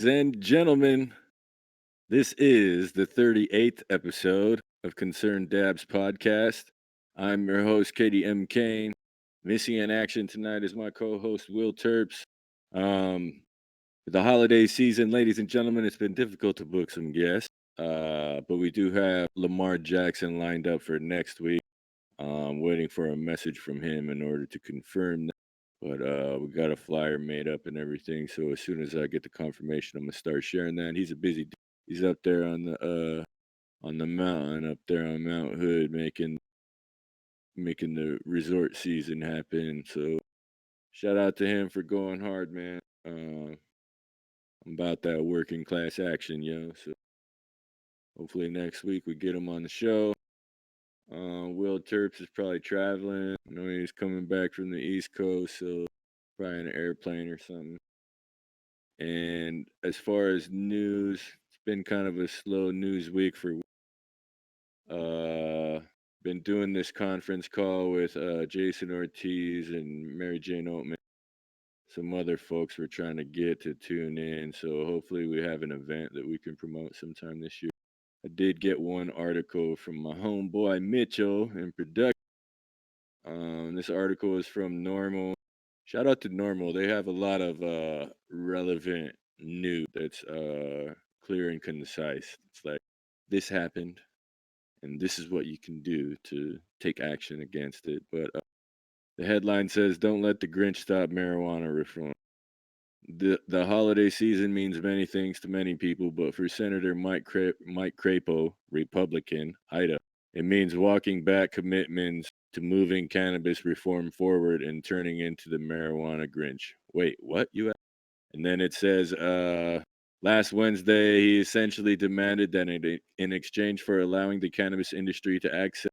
And gentlemen, this is the 38th episode of Concerned Dabs podcast. I'm your host, Kady Kane. Missing in action tonight is my co host, Will Terps. Um, with the holiday season, ladies and gentlemen, it's been difficult to book some guests, but we do have Lamar Jackson lined up for next week. Waiting for a message from him in order to confirm that. But we got a flyer made up and everything. So as soon as I get the confirmation, I'm gonna start sharing that. He's a busy. He's up there on the mountain up there on Mount Hood making the resort season happen. So shout out to him for going hard, man. I'm about that working class action, yo. So hopefully next week we get him on the show. Will Terps is probably traveling. I know he's coming back from the East Coast, so probably an airplane or something. And as far as news, it's been kind of a slow news week for uh been doing this conference call with Jason Ortiz and Mary Jane Oatman. Some other folks we're trying to get to tune in, so hopefully we have an event that we can promote sometime this year. I did get one article from my homeboy Mitchell in production. This article is from Normal. Shout out to Normal. They have a lot of relevant news that's clear and concise. It's like this happened and this is what you can do to take action against it. But the headline says, "Don't let the Grinch stop marijuana reform." The holiday season means many things to many people, but for Senator Mike Crapo, Republican, Idaho, it means walking back commitments to moving cannabis reform forward and turning into the marijuana Grinch. Wait, what? And then it says, last Wednesday, he essentially demanded that in exchange for allowing the cannabis industry to access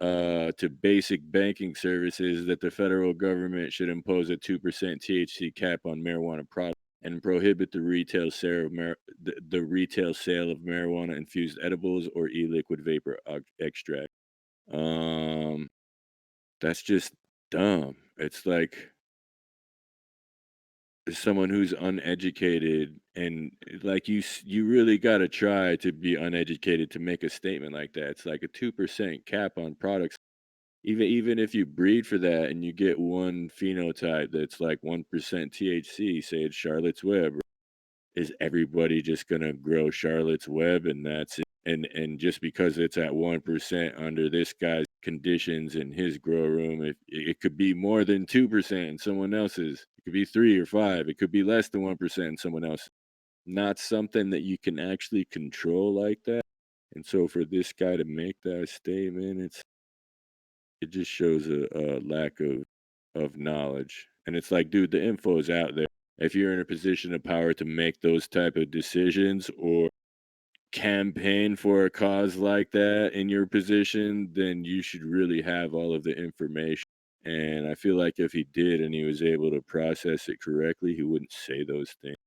to basic banking services that the federal government should impose a 2% THC cap on marijuana products and prohibit the retail sale of marijuana infused edibles or e-liquid vapor extract. Um, that's just dumb. It's like as someone who's uneducated and like you really got to try to be uneducated to make a statement like that. It's like a 2% cap on products. Even if you breed for that and you get one phenotype that's like 1% THC, say it's Charlotte's Web, is everybody just gonna grow Charlotte's Web and that's it? And just because it's at 1% under this guy's conditions in his grow room, if it could be more than 2% in someone else's, it could be 3 or 5, it could be less than 1% in someone else. Not something that you can actually control like that. And so for this guy to make that statement, it just shows a lack of knowledge. And it's like, dude, the info is out there. If you're in a position of power to make those type of decisions or campaign for a cause like that in your position, then you should really have all of the information. And I feel like if he did and he was able to process it correctly, he wouldn't say those things.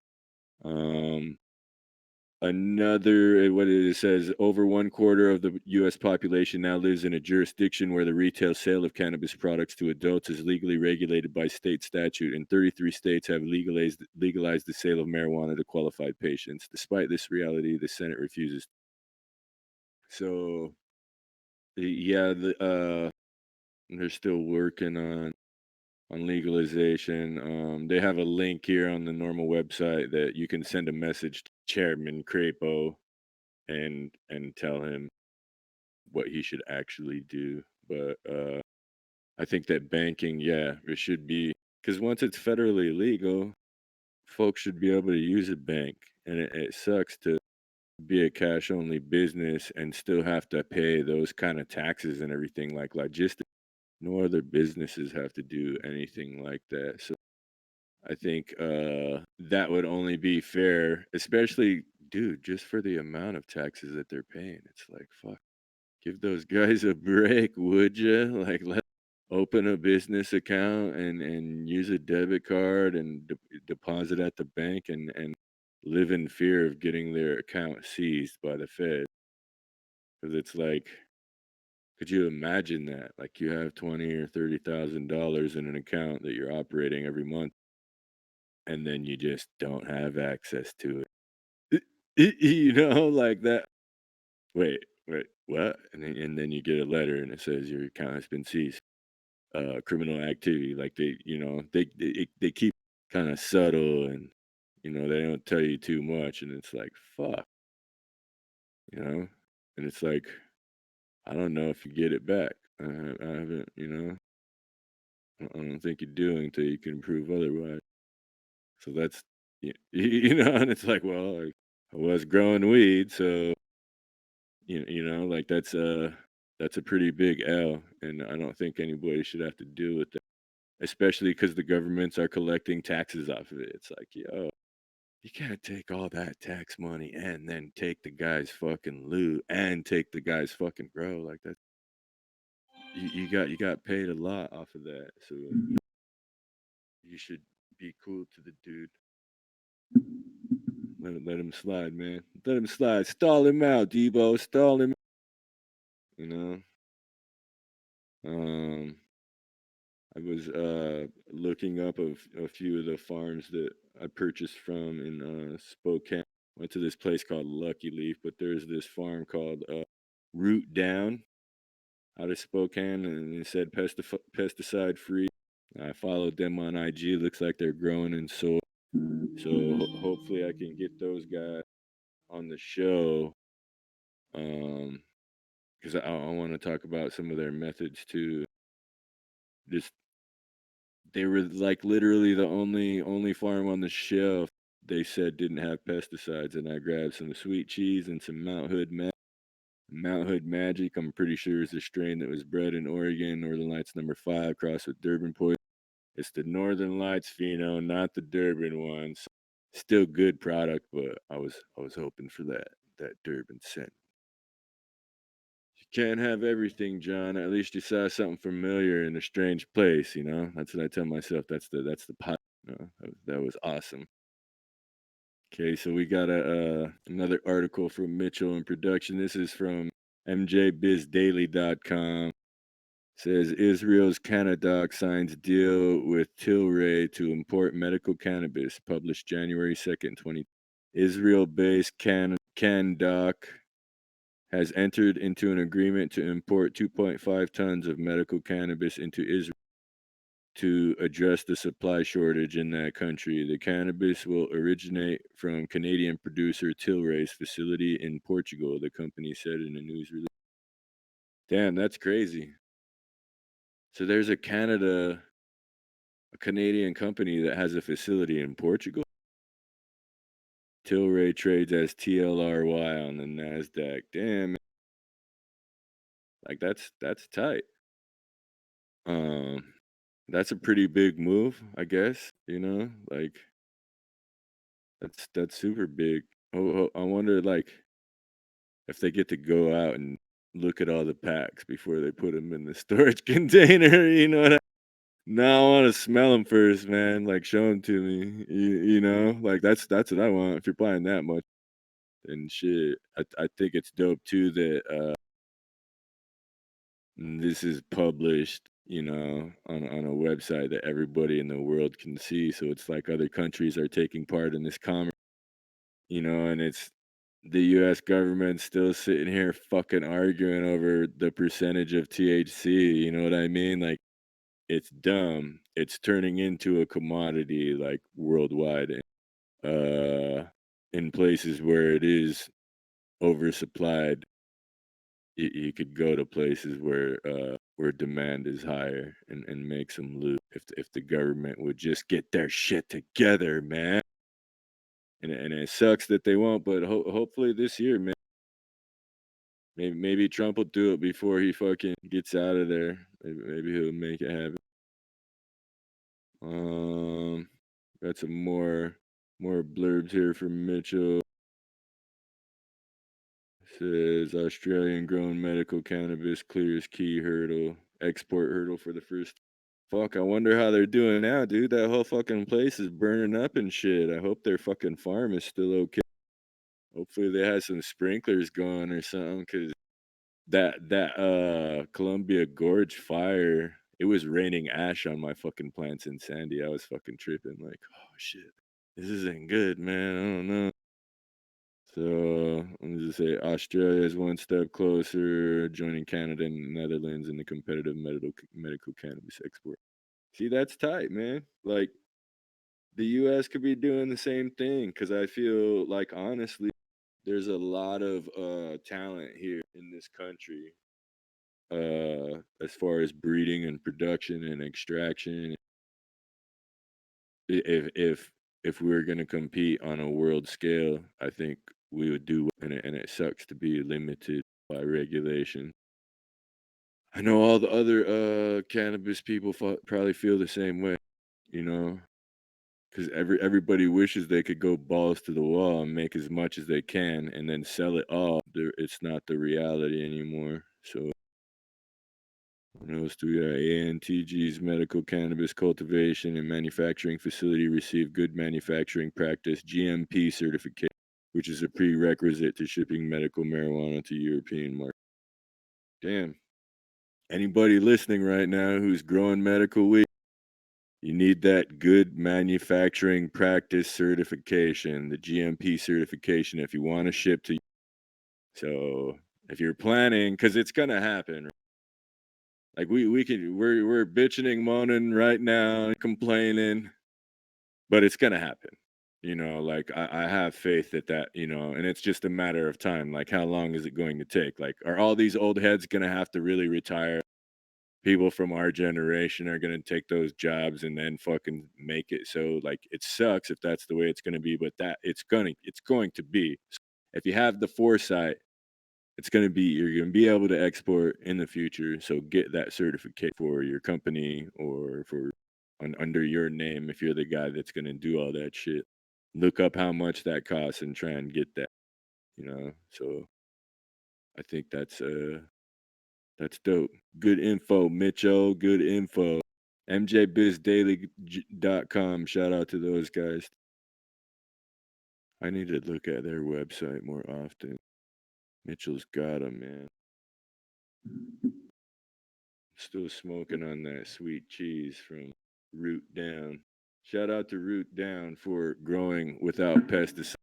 Um, Another, what it says, over one quarter of the U.S. population now lives in a jurisdiction where the retail sale of cannabis products to adults is legally regulated by state statute, and 33 states have legalized the sale of marijuana to qualified patients. Despite this reality, the Senate refuses. So, yeah, they're still working on legalization. They have a link here on the normal website that you can send a message to Chairman Crapo and tell him what he should actually do. But I think that banking, yeah, it should be because once it's federally legal, folks should be able to use a bank, and it sucks to be a cash only business and still have to pay those kind of taxes and everything like logistics. No other businesses have to do anything like that. So I think that would only be fair, especially, dude, just for the amount of taxes that they're paying. It's like, fuck. Give those guys a break, would you? Like, let open a business account and use a debit card and deposit at the bank and live in fear of getting their account seized by the Fed. Because it's like, could you imagine that? Like, you have 20 or $30,000 in an account that you're operating every month. and then you just don't have access to it. You know, like that. Wait, wait, what? And then you get a letter and it says your account has been seized. Criminal activity, like they keep kind of subtle, and they don't tell you too much, and it's like fuck, you know, and it's like I don't know if you get it back. I haven't, I don't think you do until you can prove otherwise. So that's and it's like, well, I was growing weed, so like that's a pretty big L, and I don't think anybody should have to deal with that, especially because the governments are collecting taxes off of it. It's like, yo, you can't take all that tax money and then take the guy's fucking loot and take the guy's fucking grow like that. You got paid a lot off of that, so you should be cool to the dude. Let him slide, man. Let him slide. Stall him out, Debo. Stall him. You know. Um, I was looking up a few of the farms that I purchased from in Spokane. Went to this place called Lucky Leaf, but there's this farm called Root Down out of Spokane, and it said pesticide free. I followed them on IG. Looks like they're growing in soil, so hopefully I can get those guys on the show. Um, because I want to talk about some of their methods too. Just they were like literally the only farm on the shelf they said didn't have pesticides, and I grabbed some sweet cheese and some Mount Hood Magic. I'm pretty sure is a strain that was bred in Oregon, Northern Lights #5, crossed with Durban poison. It's the Northern Lights pheno, not the Durban ones. Still good product, but I was hoping for that Durban scent. You can't have everything, John. At least you saw something familiar in a strange place. That's what I tell myself. That's the pot. That was awesome. Okay, so we got another article from Mitchell in production. This is from MJBizDaily.com. Says Israel's Canadoc signs deal with Tilray to import medical cannabis. Published January 2nd, 20. Israel-based Canadoc has entered into an agreement to import 2.5 tons of medical cannabis into Israel to address the supply shortage in that country. The cannabis will originate from Canadian producer Tilray's facility in Portugal, the company said in a news release. Damn, that's crazy. So there's a Canadian company that has a facility in Portugal. Tilray trades as TLRY on the Nasdaq. Damn, like that's tight. Um, that's a pretty big move, I guess. Like that's super big. I wonder, like, if they get to go out and look at all the packs before they put them in the storage container. Now I want to smell them first, man. Like, show them to me. Like that's what I want. If you're buying that much, and shit, I think it's dope too that this is published, on a website that everybody in the world can see. So it's like other countries are taking part in this commerce, and it's the US government still sitting here fucking arguing over the percentage of THC, you know what I mean? Like, it's dumb. It's turning into a commodity, like, worldwide, uh, in places where it is oversupplied. You could go to places where demand is higher and make some loot if the government would just get their shit together, man. And it sucks that they won't, but hopefully this year, man. Maybe Trump will do it before he fucking gets out of there. Maybe he'll make it happen. Um, got some more blurbs here from Mitchell. Says Australian grown medical cannabis clears key hurdle, export hurdle for the first. Fuck, I wonder how they're doing now, dude. That whole fucking place is burning up and shit. I hope their fucking farm is still okay. Hopefully they had some sprinklers going or something, cause that Columbia Gorge fire it was raining ash on my fucking plants in Sandy. I was fucking tripping like, "Oh, shit. This isn't good, man. I don't know." So, let me just say Australia is one step closer, joining Canada and Netherlands in the competitive medical cannabis export. See, that's tight, man. Like, the US could be doing the same thing because I feel like, honestly, there's a lot of, talent here in this country, as far as breeding and production and extraction. If we were gonna compete on a world scale, I think we would do, and it sucks to be limited by regulation. I know all the other, cannabis people probably feel the same way, you know, because everybody wishes they could go balls to the wall and make as much as they can and then sell it all. It's not the reality anymore. So what else do we got? ANTG's medical cannabis cultivation and manufacturing facility received good manufacturing practice GMP certification, which is a prerequisite to shipping medical marijuana to European market. Damn. Anybody listening right now who's growing medical weed, you need that good manufacturing practice certification, the GMP certification if you want to ship to. So if you're planning, because it's gonna happen. Like we're bitching and moaning right now, complaining, but it's gonna happen. Like I have faith that, and it's just a matter of time. Like how long is it going to take? Like are all these old heads gonna have to really retire? People from our generation are gonna take those jobs and then fucking make it. So like it sucks if that's the way it's gonna be, but that it's going to be. If you have the foresight, you're gonna be able to export in the future, so get that certificate for your company or under your name if you're the guy that's gonna do all that shit. Look up how much that costs and try and get that. So I think that's dope. Good info, Mitchell. Good info. MJBizDaily.com. Shout out to those guys. I need to look at their website more often. Mitchell's got 'em, man. Still smoking on that sweet cheese from Root Down. Shout out to Root Down for growing without pesticides.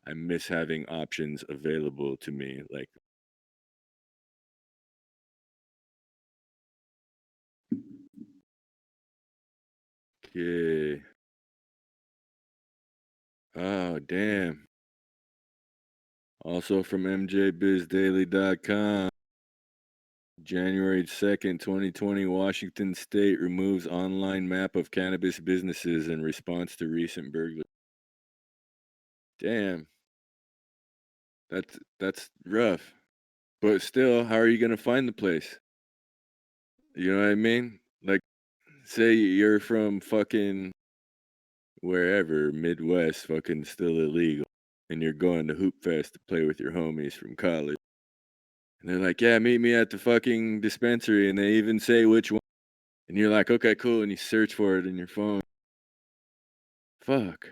I miss having options available to me. Like, yeah. Oh, damn. Also from MJBizDaily.com. January 2nd, 2020, Washington State removes online map of cannabis businesses in response to recent burglary. Damn, that's rough. But still, how are you gonna find the place? You know what I mean? Like, say you're from fucking wherever, Midwest, fucking still illegal, and you're going to Hoop Fest to play with your homies from college. And they're like, yeah, meet me at the fucking dispensary. And they even say which one. And you're like, okay, cool. And you search for it in your phone. Fuck.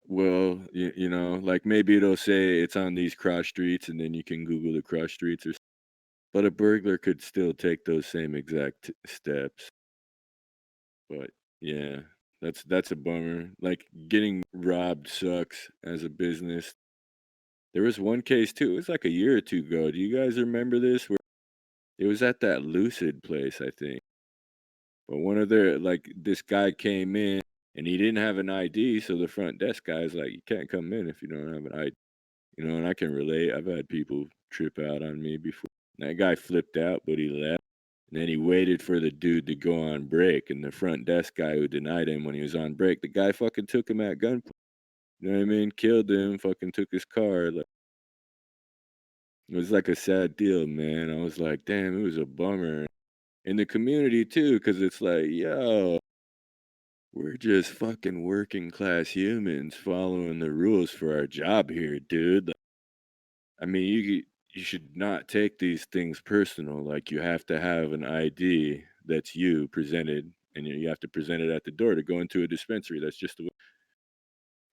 Well, like maybe it'll say it's on these cross streets and then you can Google the cross streets but a burglar could still take those same exact steps. But yeah, that's a bummer. Like getting robbed sucks as a business. There was one case too. It was like a year or two ago. Do you guys remember this? Where it was at that Lucid place, I think. But one of their like this guy came in and he didn't have an ID, so the front desk guy's like, "You can't come in if you don't have an ID." And I can relate. I've had people trip out on me before. That guy flipped out, but he left. And then he waited for the dude to go on break. And the front desk guy who denied him when he was on break, the guy fucking took him at gunpoint. You know what I mean? Killed him, fucking took his car. Like, it was like a sad deal, man. I was like, damn, it was a bummer. In the community, too, because it's like, yo, we're just fucking working class humans following the rules for our job here, dude. I mean, you should not take these things personal. Like you have to have an ID that's you presented, and you have to present it at the door to go into a dispensary. That's just the way,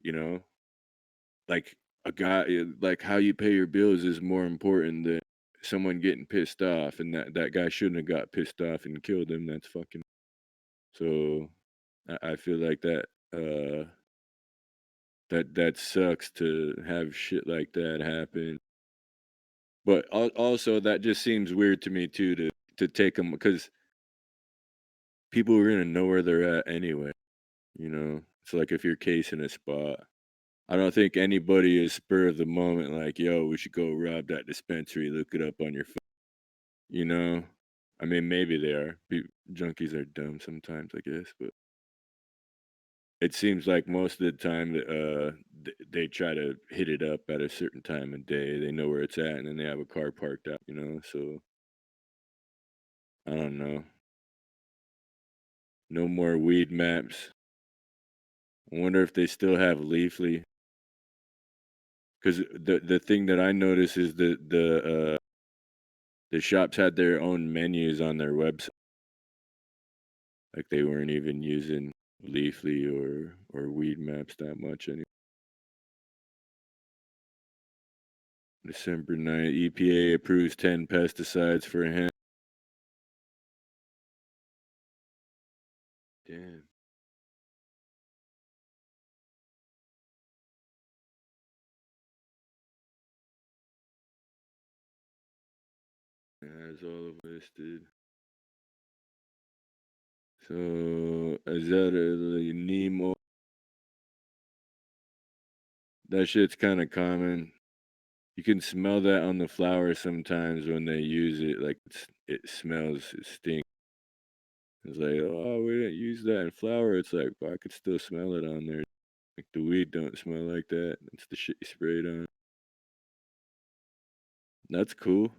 you know, like a guy, like how you pay your bills is more important than someone getting pissed off, and that guy shouldn't have got pissed off and killed him. That's fucking so. I feel like that sucks to have shit like that happen. But also, that just seems weird to me too to take them because people are gonna know where they're at anyway. You know, it's like if you're casing a spot. I don't think anybody is spur of the moment like, yo, we should go rob that dispensary. Look it up on your phone. You know, I mean, maybe they are. Junkies are dumb sometimes, I guess, but it seems like most of the time that they try to hit it up at a certain time of day. They know where it's at, and then they have a car parked out. You know, so I don't know. No more weed maps. I wonder if they still have Leafly. Because the thing that I noticed is the shops had their own menus on their website. Like they weren't even using Leafly or weed maps that much anymore. December 9th, EPA approves 10 pesticides for hemp. Damn. That's all of listed. So is that a Nemo? That shit's kind of common. You can smell that on the flower sometimes when they use it. Like it smells, it stinks. It's like, oh, we didn't use that in flour. It's like, but I could still smell it on there. Like the weed don't smell like that. It's the shit you sprayed on. That's cool.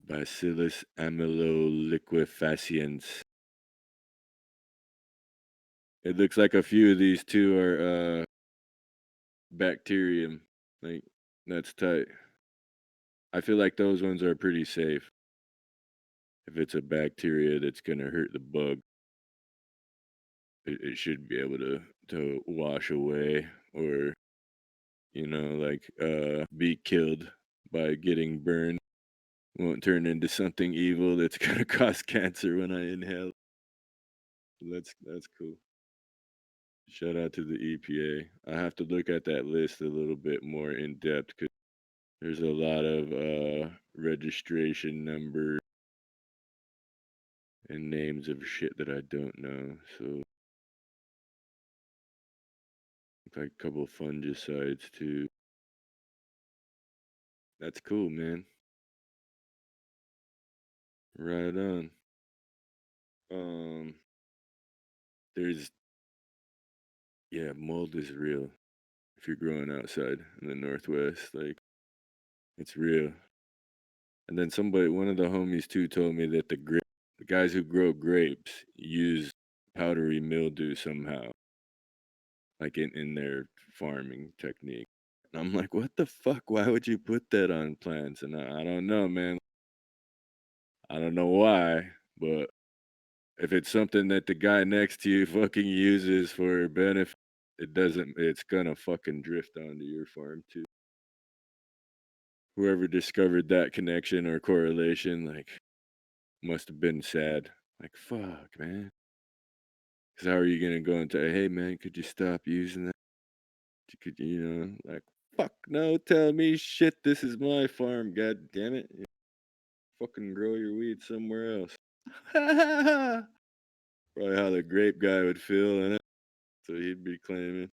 Bacillus amyloliquefaciens. It looks like a few of these two are bacterium. Like that's tight. I feel like those ones are pretty safe. If it's a bacteria that's gonna hurt the bug, it should be able to wash away or like be killed by getting burned. Won't turn into something evil that's gonna cause cancer when I inhale. That's cool. Shout out to the EPA. I have to look at that list a little bit more in depth because there's a lot of registration number and names of shit that I don't know. So like a couple of fungicides too. That's cool, man. Right on. Um, there's mold is real. If you're growing outside in the Northwest, like it's real. And then one of the homies too, told me that the guys who grow grapes use powdery mildew somehow, like in their farming technique. And I'm like, what the fuck? Why would you put that on plants? And I don't know, man. I don't know why, but if it's something that the guy next to you fucking uses for benefit, it's gonna fucking drift onto your farm too. Whoever discovered that connection or correlation, like, must have been sad. Like, fuck, man. Because how are you gonna go and say, hey, man, could you stop using that? Like, fuck no, tell me shit. This is my farm, god damn it. Fucking grow your weed somewhere else. Probably how the grape guy would feel in it. So he'd be claiming.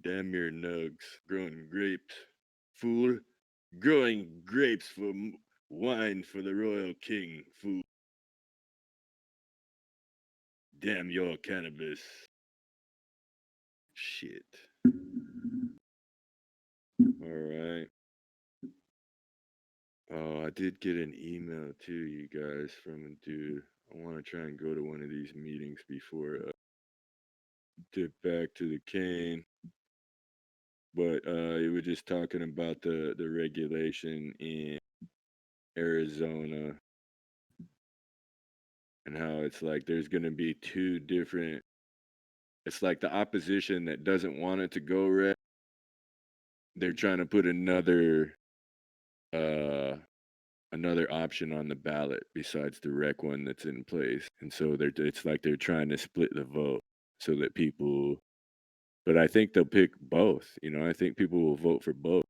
Damn your nugs. Growing grapes. Fool. Growing grapes for wine for the royal king. Fool. Damn your cannabis. Shit. All right. Oh, I did get an email too, you guys, from a dude. I want to try and go to one of these meetings before dip back to the cane. But he was just talking about the regulation in Arizona and how it's like there's going to be two different it's like the opposition that doesn't want it to go red. They're trying to put uh another option on the ballot besides the rec one that's in place. And so it's like they're trying to split the vote so that people, but I think they'll pick both. I think people will vote for both.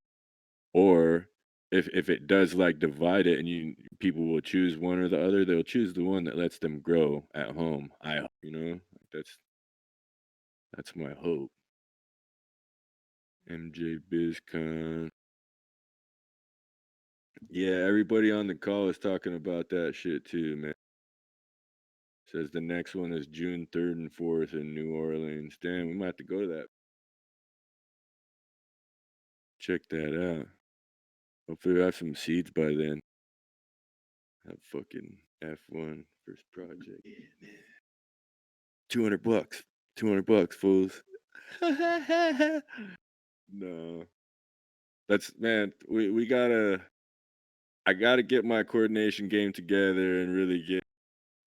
Or if it does like divide it and people will choose one or the other, they'll choose the one that lets them grow at home. That's my hope. MJ BizCon. Yeah, everybody on the call is talking about that shit too, man. Says the next one is June 3rd and 4th in New Orleans. Damn, we might have to go to that. Check that out. Hopefully we have some seeds by then. Have fucking F1 first project. Yeah, man. $200. $200, fools. No. That's man, we gotta I gotta get my coordination game together and really get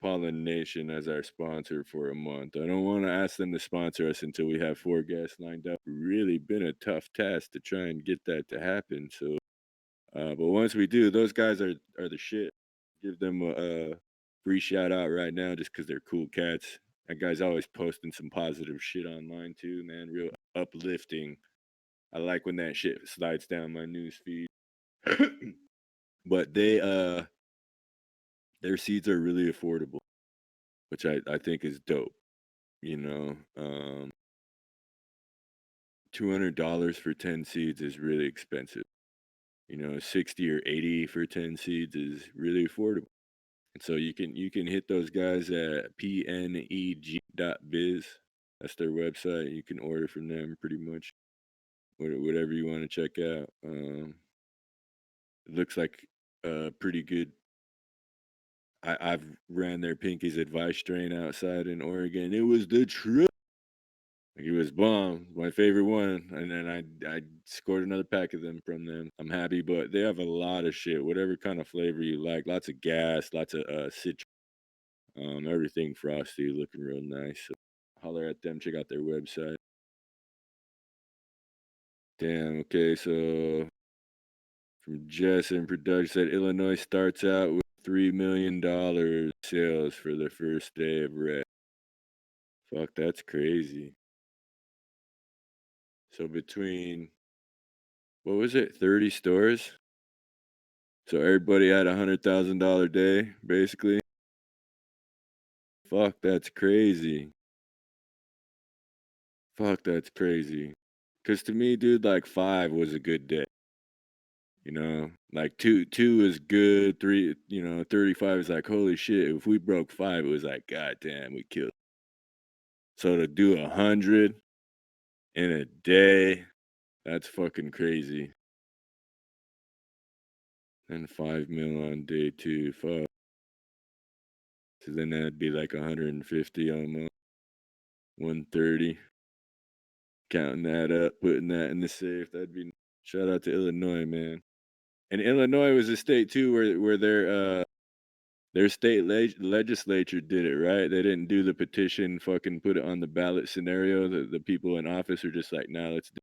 Pollen Nation as our sponsor for a month. I don't want to ask them to sponsor us until we have 4 guests lined up. Really been a tough task to try and get that to happen. So, but once we do, those guys are the shit. Give them a free shout out right now, just because they're cool cats. That guy's always posting some positive shit online too, man. Real uplifting. I like when that shit slides down my news feed. But their seeds are really affordable, which I think is dope. You know, $200 for 10 seeds is really expensive. 60 or 80 for 10 seeds is really affordable. And so you can hit those guys at pneg.biz. That's their website. You can order from them pretty much whatever you want to check out. It looks like pretty good. I've ran their Pinky's Advice strain outside in Oregon. It was the truth. Like, it was bomb, my favorite one, and then I scored another pack of them from them. I'm happy, but they have a lot of shit, whatever kind of flavor you like. Lots of gas, lots of citrus, everything frosty, looking real nice. So holler at them, check out their website. Damn. Okay, so from Jess in production said Illinois starts out with $3 million sales for the first day of rec. Fuck, that's crazy. So between what was it, 30 stores? So everybody had $100,000 day, basically. Fuck, that's crazy. Fuck, that's crazy. Cause to me, dude, like 5 was a good day. Like two is good. 35 is like holy shit. If we broke 5, it was like god damn, we killed. So to do 100 in a day, that's fucking crazy. And 5 mil on day 2, fuck. So then that'd be like 150 almost, 130. Counting that up, putting that in the safe. That'd be shout out to Illinois, man. And Illinois was a state too where their state legislature did it, right? They didn't do the petition, fucking put it on the ballot scenario. The people in office are just like, nah, let's do it.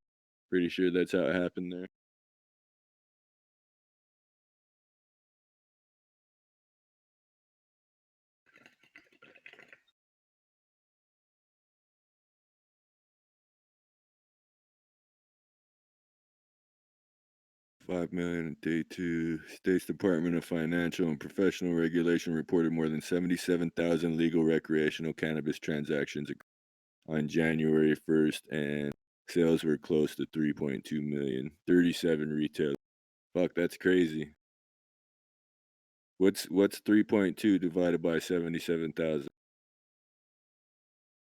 Pretty sure that's how it happened there. $5 million in day 2. State's Department of Financial and Professional Regulation reported more than 77,000 legal recreational cannabis transactions on January 1st, and sales were close to 3.2 million. 37 retail. Fuck, that's crazy. What's 3.2 divided by 77,000?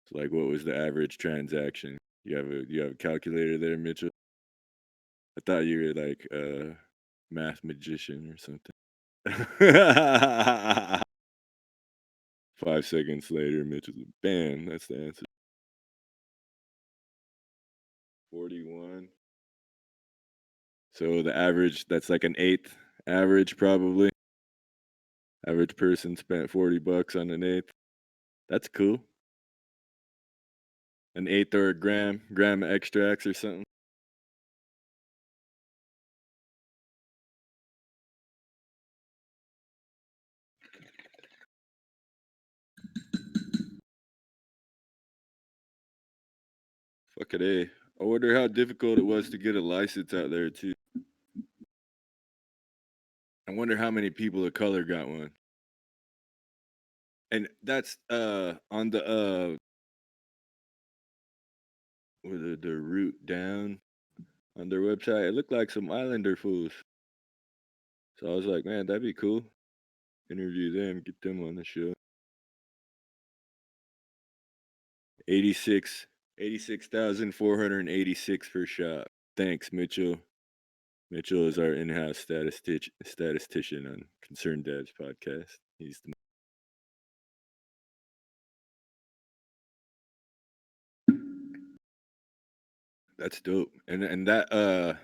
So like, what was the average transaction? You have a calculator there, Mitchell? I thought you were like a math magician or something. 5 seconds later, Mitchell's like, bam, that's the answer. 41. So the average, that's like an eighth average, probably. Average person spent $40 on an eighth. That's cool. an eighth or a gram of extracts or something. Fuck it, eh? I wonder how difficult it was to get a license out there too. I wonder how many people of color got one. And that's on the with the route down on their website. It looked like some Islander fools. So I was like, man, that'd be cool. Interview them, get them on the show. 86, 86,486 per shot. Thanks, Mitchell. Mitchell is our in-house statistician on Concerned Dads podcast. He's the That's dope. And that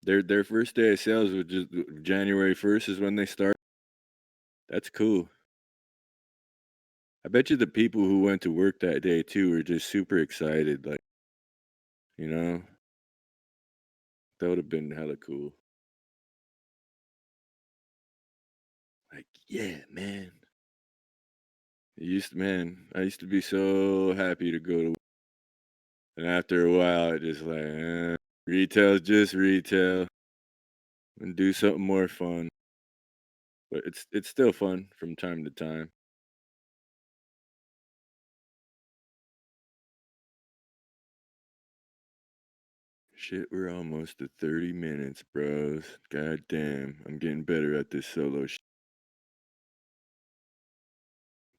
their first day of sales was just January 1st is when they start. That's cool. I bet you the people who went to work that day too were just super excited. Like, you know, that would have been hella cool. Like, yeah, man. I used to be so happy to go to, and after a while, it just like, retail's just retail, and do something more fun. But it's still fun from time to time. Shit, we're almost at 30 minutes, bros. God damn, I'm getting better at this solo shit.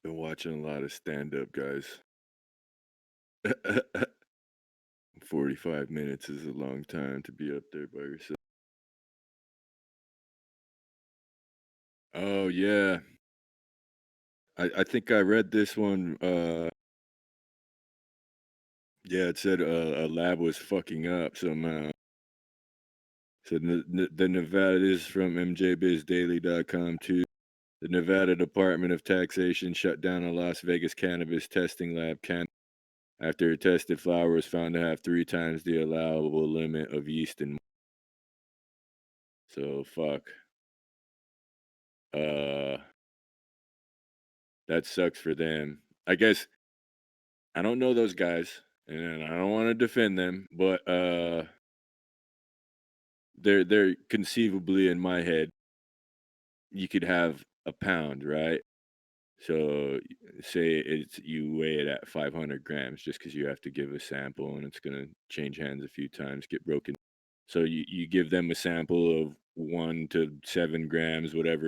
Been watching a lot of stand-up, guys. 45 minutes is a long time to be up there by yourself. Oh yeah. I think I read this one. Yeah, it said a lab was fucking up somehow. So the Nevada this is from MJBizDaily.com too. The Nevada Department of Taxation shut down a Las Vegas cannabis testing lab after a tested flower was found to have 3 times the allowable limit of yeast and. So fuck. Uh, that sucks for them. I guess I don't know those guys, and I don't want to defend them, but they're conceivably in my head. You could have a pound, right? So say it's you weigh it at 500 grams, just because you have to give a sample, and it's gonna change hands a few times, get broken. So you give them a sample of 1 to 7 grams, whatever.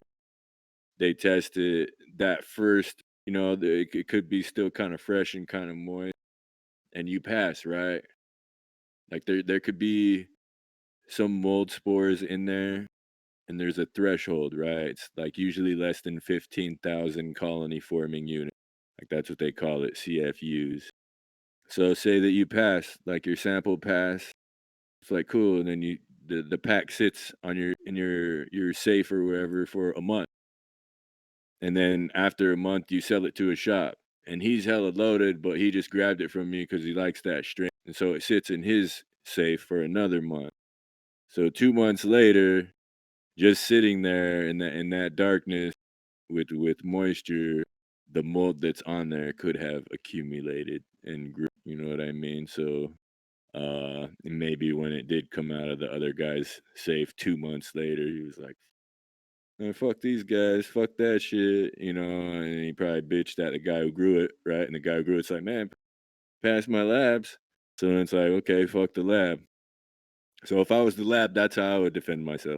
They test it that first, it could be still kind of fresh and kind of moist, and you pass, right? Like there could be some mold spores in there, and there's a threshold, right? It's like usually less than 15,000 colony forming units. Like that's what they call it, CFUs. So say that you pass, like your sample pass, it's like cool, and then the pack sits on your safe or wherever for a month. And then after a month you sell it to a shop. And he's hella loaded, but he just grabbed it from me because he likes that strain. And so it sits in his safe for another month. So 2 months later, just sitting there in that darkness with moisture, the mold that's on there could have accumulated and grew. You know what I mean? So maybe when it did come out of the other guy's safe 2 months later, he was like, man, fuck these guys, fuck that shit, and he probably bitched at the guy who grew it, right? And the guy who grew it's like, man, pass my labs. So it's like, okay, fuck the lab. So if I was the lab, that's how I would defend myself.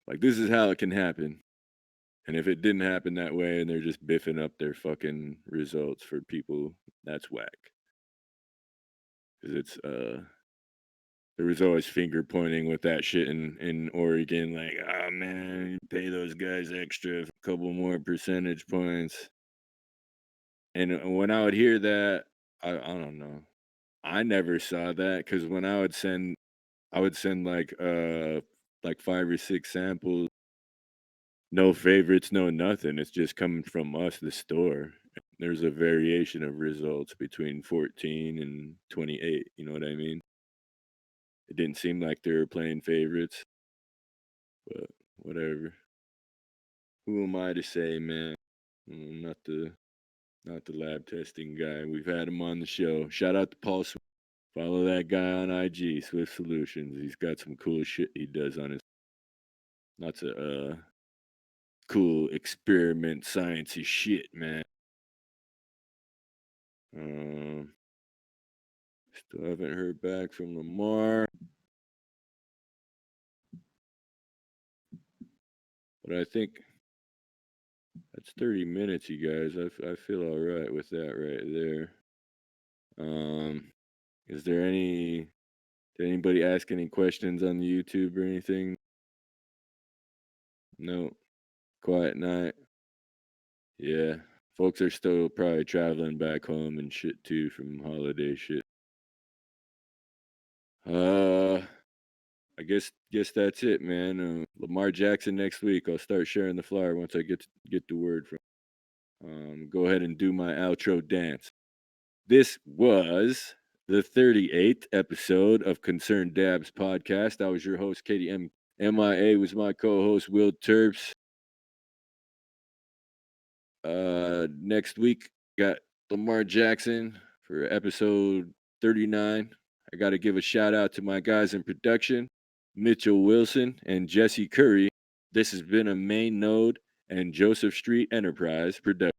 Like, this is how it can happen. And if it didn't happen that way and they're just biffing up their fucking results for people, that's whack. Because there was always finger pointing with that shit in Oregon, like, oh man, you pay those guys extra a couple more percentage points. And when I would hear that, I don't know. I never saw that because when I would send like 5 or 6 samples, no favorites, no nothing. It's just coming from us, the store. there's a variation of results between 14 and 28. You know what I mean? It didn't seem like they were playing favorites, but whatever. Who am I to say, man? I'm not the lab testing guy. We've had him on the show. Shout out to Paul. Follow that guy on IG, Swift Solutions. He's got some cool shit he does on his lots of cool experiment sciencey shit, man. Um, Still haven't heard back from Lamar, but I think that's 30 minutes, you guys. I feel all right with that right there. Um, is there any did anybody ask any questions on the YouTube or anything? No. Quiet night. Yeah. Folks are still probably traveling back home and shit too from holiday shit. Uh, I guess that's it, man. Lamar Jackson next week. I'll start sharing the flyer once I get the word from. Go ahead and do my outro dance. This was the 38th episode of Concerned Dabs podcast. I was your host, Kady M. MIA was my co-host, Will Terps. Next week, got Lamar Jackson for episode 39. I got to give a shout out to my guys in production, Mitchell Wilson and Jesse Curry. This has been a Main Node and Joseph Street Enterprise production.